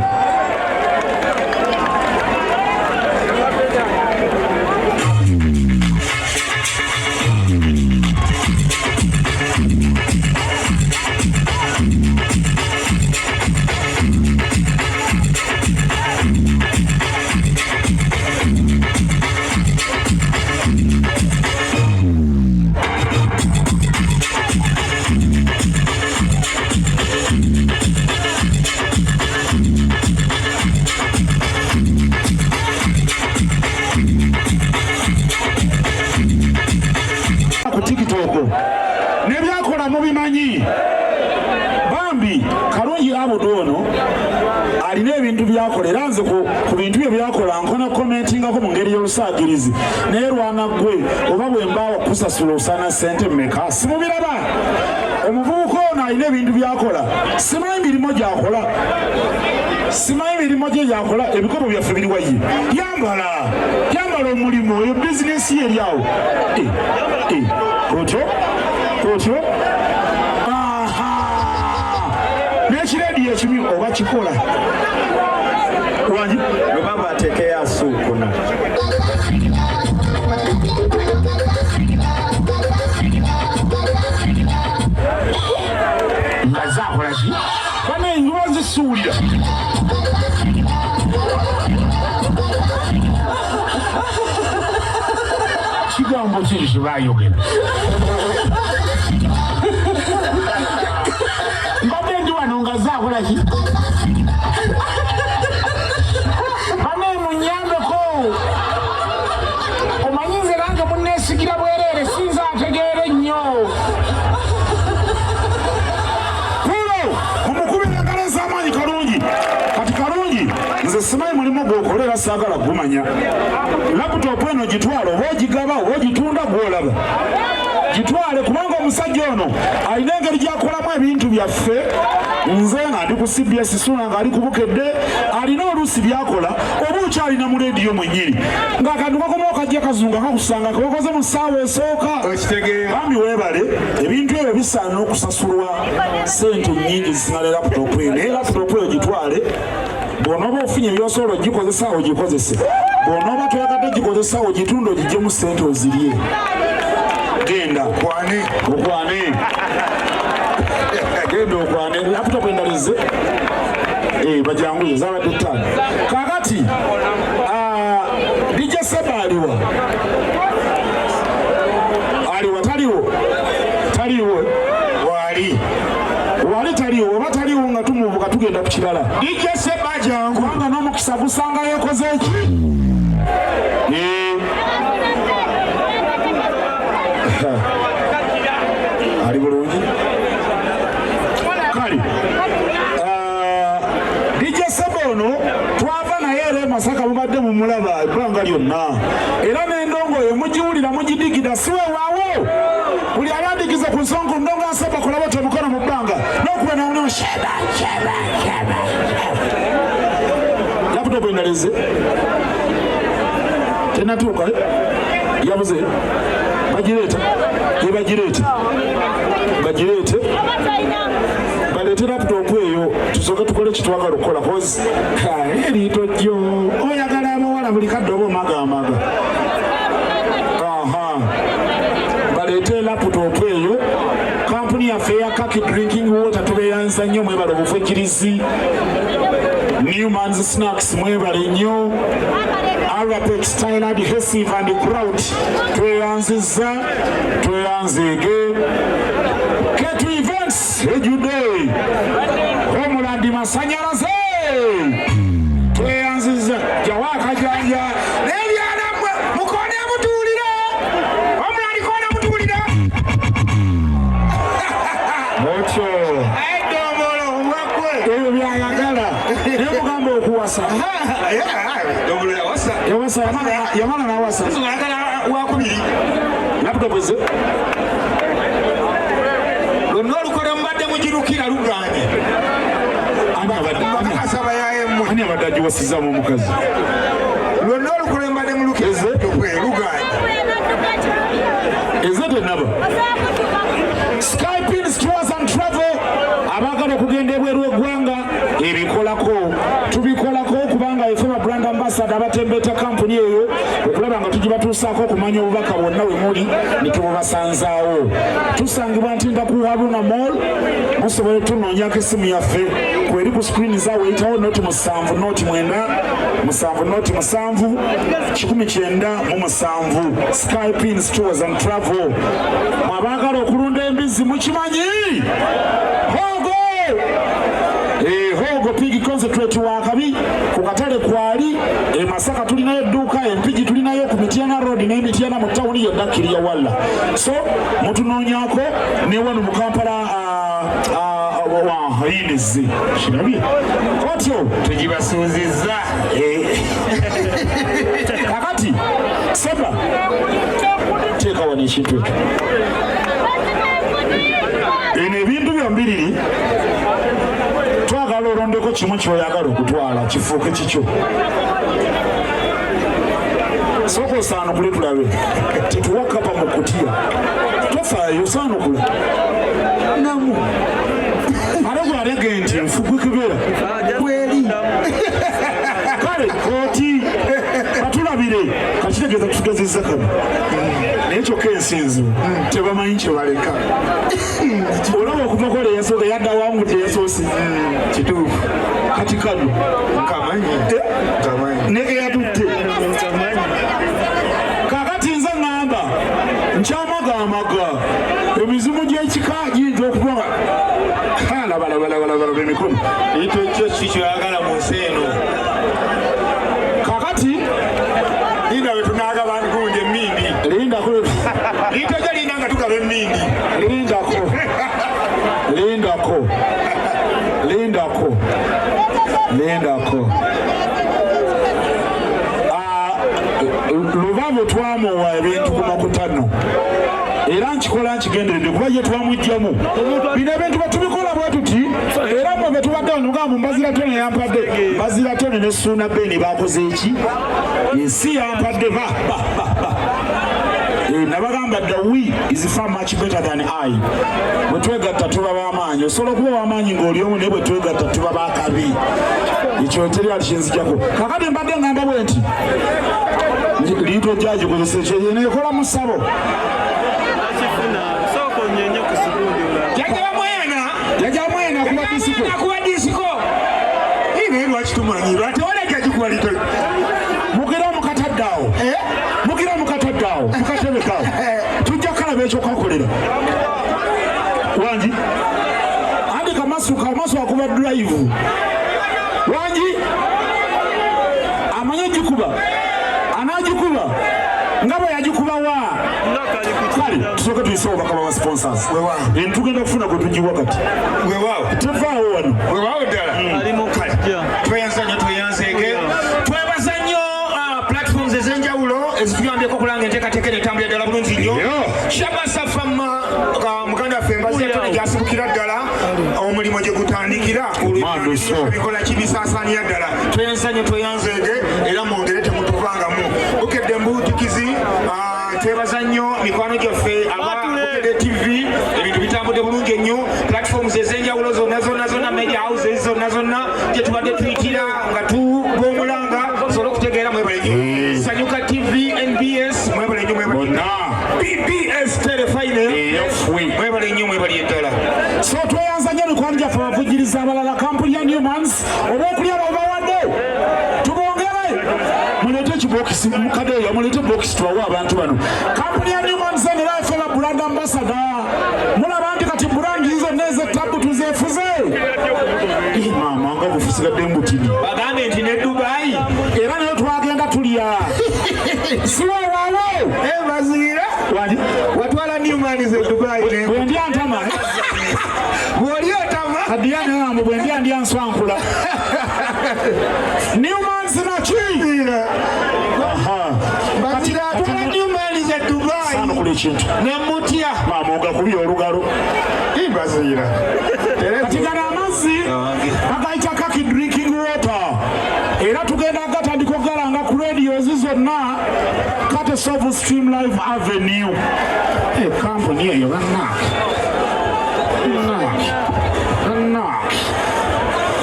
A: Nebyakola mubimanyi bambi. Kalungi Abudu ono alina ebintu byakola era nze ku bintu bye byakola nkona commentingako mu ngeri y'olusaagirizi naye lwana gwe oba bwe mbaawa kusasula osana sente mmeka simubiraba. Omuvubuka ono alina ebintu byakola simanyi mirimo gyakola gyakola ebikopo byaffe biri waye yambala omulimu eyo bizinesi ye eryawo otyo n'ekirediyo ekibi oba kikola wangi
H: Lubamba atekeyo asuukuna.
A: nga zaakola ki bane njuba zisuulira kigambo kiri kibayogera mbadde ndi wano nga zaakolaki bane munyambeko omanyize nange munneesigira bwereere sinza ategeere nnyo nze simanyi mulimu gwokolera saagala gumanya laputopu eno gitwala oba ogigaba oba ogitunda gwolaba gitwale kubanga omusajja ono alina engeri gyakolamu ebintu byaffe nze nga ndi ku CBS sula nga ali kubukedde alina oluusi byakola oba okyalina mu leediyo mwenyini ng'akantu kakoma okajja kazunga kakusanga kabakoze mu ssaawa esooka bambi weebale ebintu ebyo bisaana okusasulwa sente nnyingi zisinala laputopu eno naye laputopu eyo gitwale bw'onooba ofunye ebyosobola ogikozesa ogikozese bw'onooba toyagadde gikozesa ogitunda ogiggyemu sente ozirye genda okwane genda okwane laputopu endalize bajanguye zabadde ttaano kakati DJ Seba aliwa taliwo wali taliwo oba taliwo nga tumuvuka tugenda ku kirala DJ Seba jangu kubanga n'omukisa gusanga yekoze eki ali bulungi kale DJ Seba ono twava naye era Masaka mubadde mumulaba ebbanga lyonna era n'endongo eyo mugiwulira mugidigida siwe waawo buli ayandikiza ku nsonga ndongo asaba kulaba temukono mu bbanga n'okuba nawulira Sheba laputopu endalize tenatuuka yabuze bagireete baleete laputopu eyo tusooke tukole kitwagala okukola kozi eriito jjo oyagala abawala buli kadde oba omagamaga baleete laputopu eyo kampuni yaffe eya Kaki drinking water tubeeyanza nnyo mwebale obufu ekirizi Newman's Snacks mwebale nnyo Arapex Thailand Hessive and Kraut tweyanzege Ketu Events ejjude Homeland masanyalaze tweyanziza jawaka janja nebyana mukone mutuulira Homeland kone mutuulira otyo edomolo mwakwe ebyo byayagala nemugamba okuwasa yamala nawasa wakubiri laputopu ze lonna olukole mubadde mugirukira luganye ani abadde agiwasizaamu omukazi lonna olukole mubadde mulukira luganye eze tenaba Skypins Tours and Travel abagala okugenda ebweru eggwanga tubikolako kubanga efe ba brand ambassador abatembeeta kampuni eyo okulaba nga tugibatuusaako okumanya obubaka bwonna we muli ne tububasanzaawo tusangibwa nti ndaku Haruna Mall musobole tunoonyako essimu yaffe kweri ku screen zaawe eyitawo noti 7 noti 9 noti 7 1997 Skypins Tours and Travel mwabagala okulunda embizzi mukimanyi Hogo Pig Concentrate wakabi ku katale kwali Masaka tulinayo edduuka empigi tulinayo ku Mityana Road n'Emityana mu tawuni yonna kiriya walla so mutunoonyako ne wano mu Kampala yineze kirabye otyo tegibasuuzizza kakati Seba teeka wano ekintu ekyo eno ebintu byombiriri twagala olondeko kimu kyoyagala okutwala kifuuke kikyo sooka osaanukule tulabe tetuwakapa mu kutya tofaayo osaanukula namu ate gwalege nti nfugwe kibera bweri kale kooti katulabire kakitegeeza kutugezezza kano naye kyokka ensinzo tebamanyi kyebaleka olaba okuvako leyasooka yadda wangudde yasoose kituufu kati kano nekaeyatutte kakati nze ŋŋamba emizimu gy'ekika giyinza okuba kalabalabalabalabala emikono
C: ekyo kyo kikyoyagala mu nsi eno
A: kakati
C: linda bwe tunaagaba gundi emmindi
A: lindako
C: litojja linda nga tugaba emmindi
A: lindako Lubavu twamuwa ebintu ku makutano era nkikola nkigenderedde kuba ye twamugjamu bino ebintu betubikola bwe tuti era mwe betubadde onugamu Mbaziratone yampadde Mbaziratone ne Ssuuna Beni bakoze eki ensi yampadde nabagamba dda we is far much better than I bwe twegatta tuba b'amaanyi osobola okuba w'amaanyi ng'oli omu naye bwe twegatta tuba b'akabi ekyo teri ali kyenzijjako kakati mbadde ngamba bwe nti liito gyagikozesa ekyo yeneekola mu ssabo yajamwena kuba disiko
C: naye lwaki tumanyirwa ate oleka gikuba lito
A: mukira mukataddaawo mukatebekaawo tujja kalaba ekyo kakolera wangi andi kamasu akuba drive wangi amanye gikuba anagikuba nga bwe yagikuba wa kale tusooke tuyisewo bakaba ba sponsors tugenda kufuna gwe tugiwa kati
C: wewaawo
A: tevaawo wano
C: wewaawo ddala tweyanza nnyo tweyanzeege twebaza nnyo platforms ez'enjawulo ezituyambyeko okulanga enteekateeka netambulira ddala bulungi nnyo shabasafama muganda waffe Mbaziratone gyasibukira ddala omulimu gye gutandikira bikola kibisaasaanira ddala tweyanza nnyo tweyanzeege era mwongere temutuvangamu bukedde mbuutikizi twebaza nnyo mikwano gyaffe ababukedde TV ebintu bitambudde bulungi ennyo platforms ez'enjawulo zonna media houses zonna gye tubadde tuyitira nga tubomulanga tusobole okutegeera mwebale nnyo Sanyuka TV NBS mwebale nnyo BBS Telefine mwebale nnyo mwebali eddala
A: so tweyanza nnyo mikwano gyaffe abavujjiriza abalala kampuni ya Newmans oba okulya babawadde tubongere mulete ekibokisi mukadeeyo mulete bokisi tubawe abantu bano kampuni ya Newmans era efeba brand ambassador mulaba nti kati brand hizo neze tabu tuzefuze mama nga bufusigadde mbutini
C: bagambe nti ne Dubai
A: era nayo twagenda tulya siwewaawo
C: Baziira watwala Newmans e Dubai
A: bwendya ntama
C: bw'oli otama
A: kadiyanaamwe bwendya nswankula Newmans naki
C: Baziira atwala Newmans e Dubai
A: sanukula ekintu
C: nemutya
A: mama ogakubye olugalo
C: Baziira
A: kati gano amazzi agayita kaki drinking water era tugenda gatandika okugalanga ku radios zonna courtesy of Stream Live Avenue kampuni eyo bannange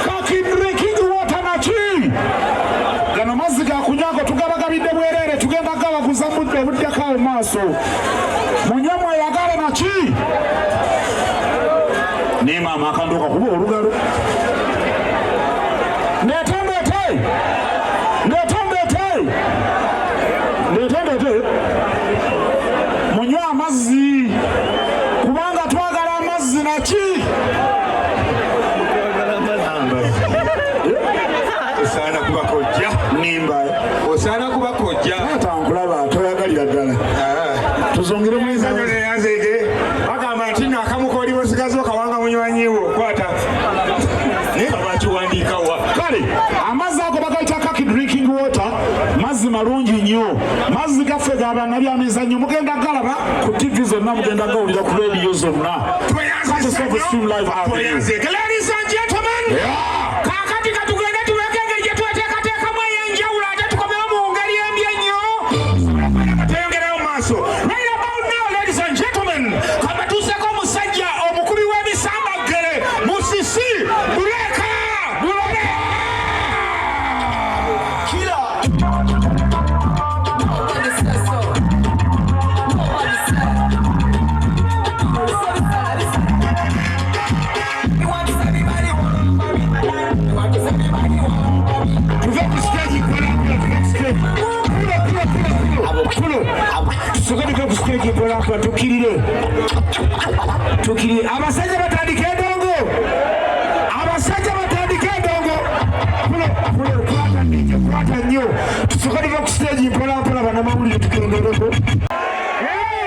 A: kaki drinking water naki gano mazzi gakunywako tugabagabidde bwereere tugenda gabaguza mudde obuddeko awo maaso munywe mweyagale naki ne maama akanduka kuba olugalo ndetendete munywe amazzi kubanga twagala amazzi naki
C: osaana kuba kojja
A: nimba
C: osaana kuba kojja
A: atankulaba toyagalira ddala tuzongere
C: mwesanyo neyanzeege bagamba nti nakamuka oli bosigazi okawanga munywanyiwo kwata naye babakiwandiikawa
A: kale amazzi ago bagayita kaki drinking water mazzi malungi nnyo mazzi gaffe gabannabyamizannyo mugenda galaba ku TV zonna mugenda gawulira ku rediyo zonna
C: Ladies and gentlemen, kakati katugende tuweke engeri gye tweteekateekamu ey'enjawulo ate tukomewo mu ngeri embi ennyo tweyongereyo mu maaso. Right about now, ladies and gentlemen, kabatuuseko omusajja omukubi w'ebisambagere Musisi Buleka Bulole.
I: Everybody want
C: tukiri abasajja batandika endongo kwata nnyo tusooka liva ku stage mpolampola bannamawulire tukendereko Ay,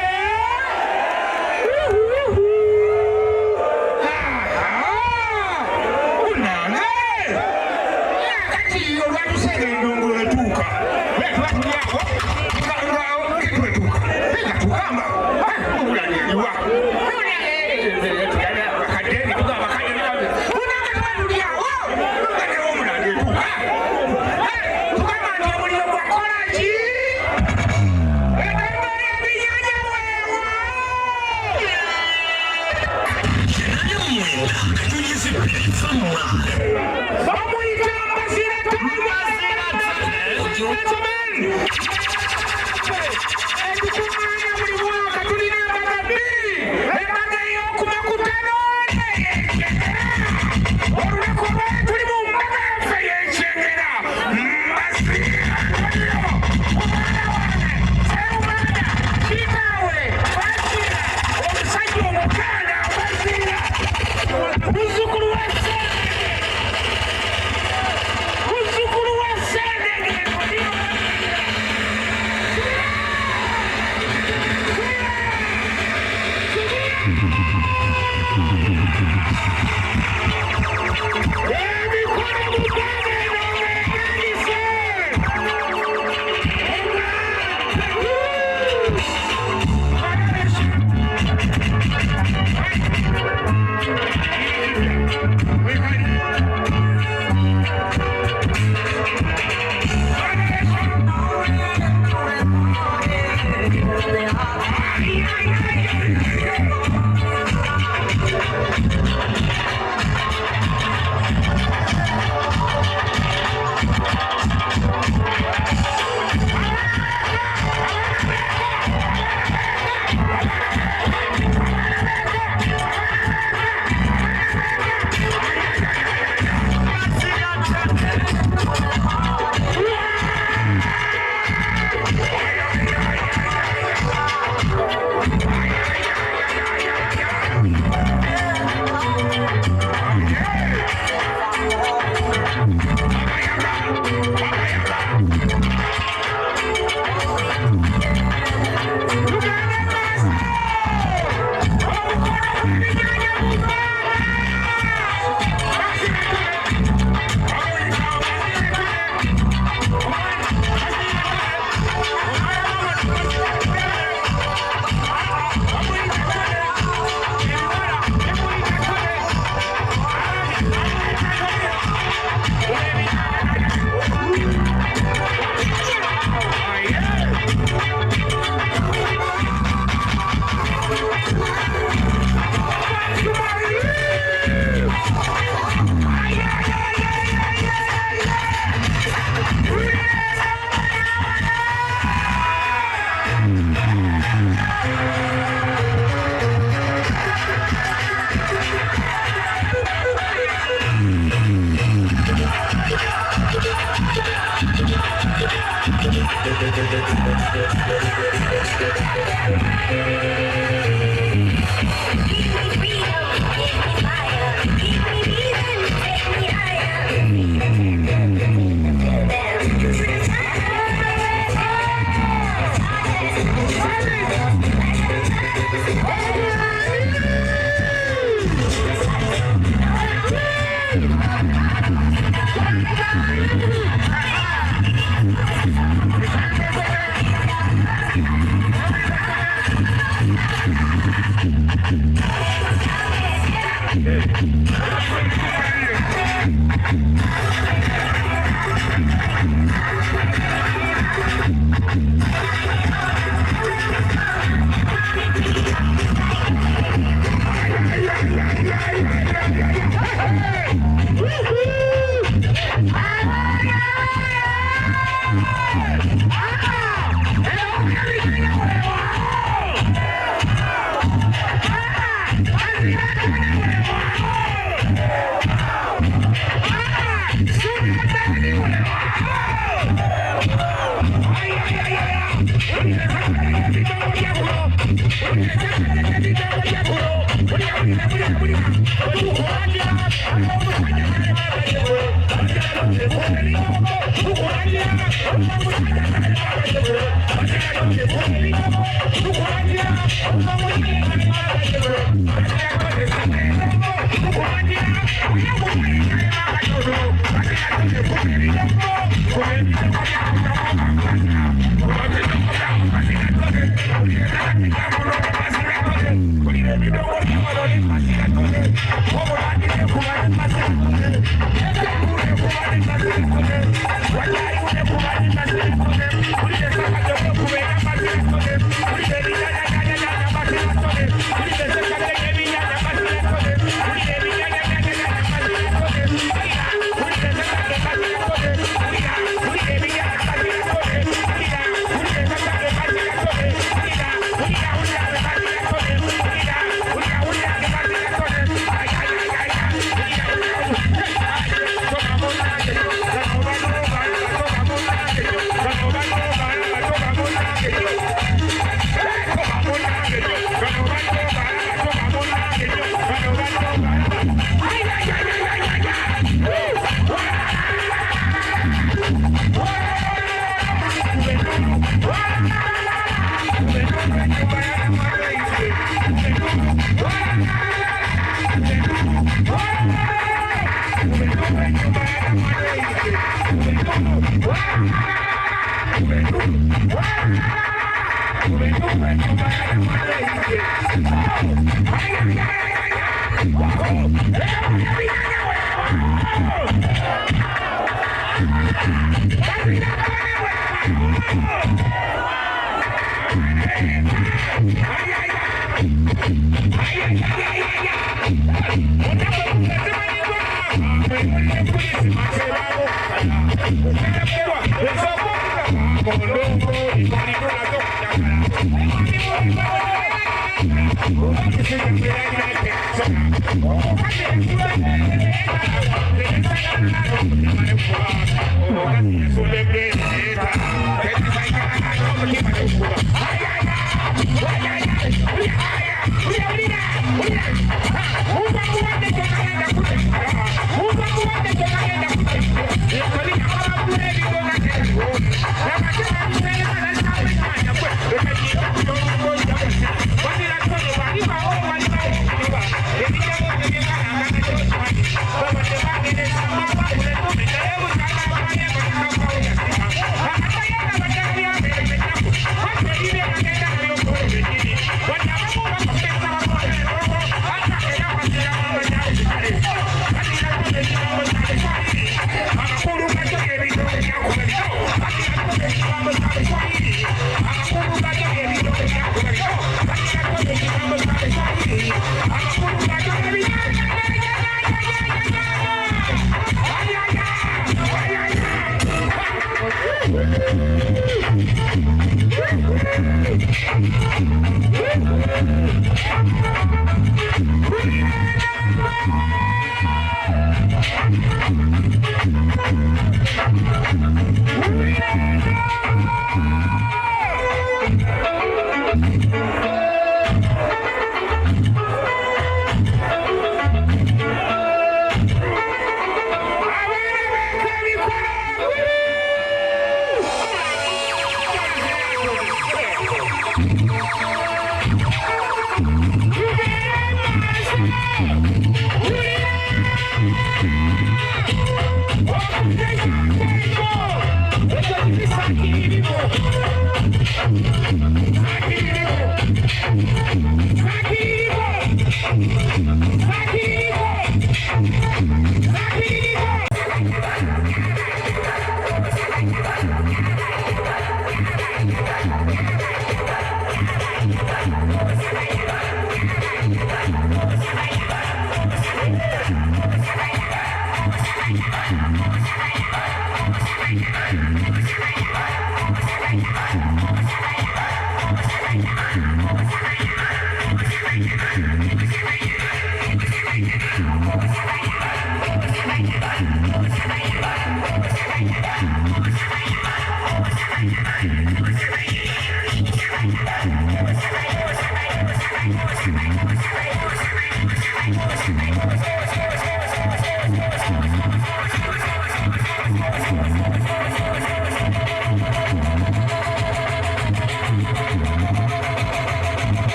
A: Thank you.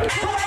C: Kata.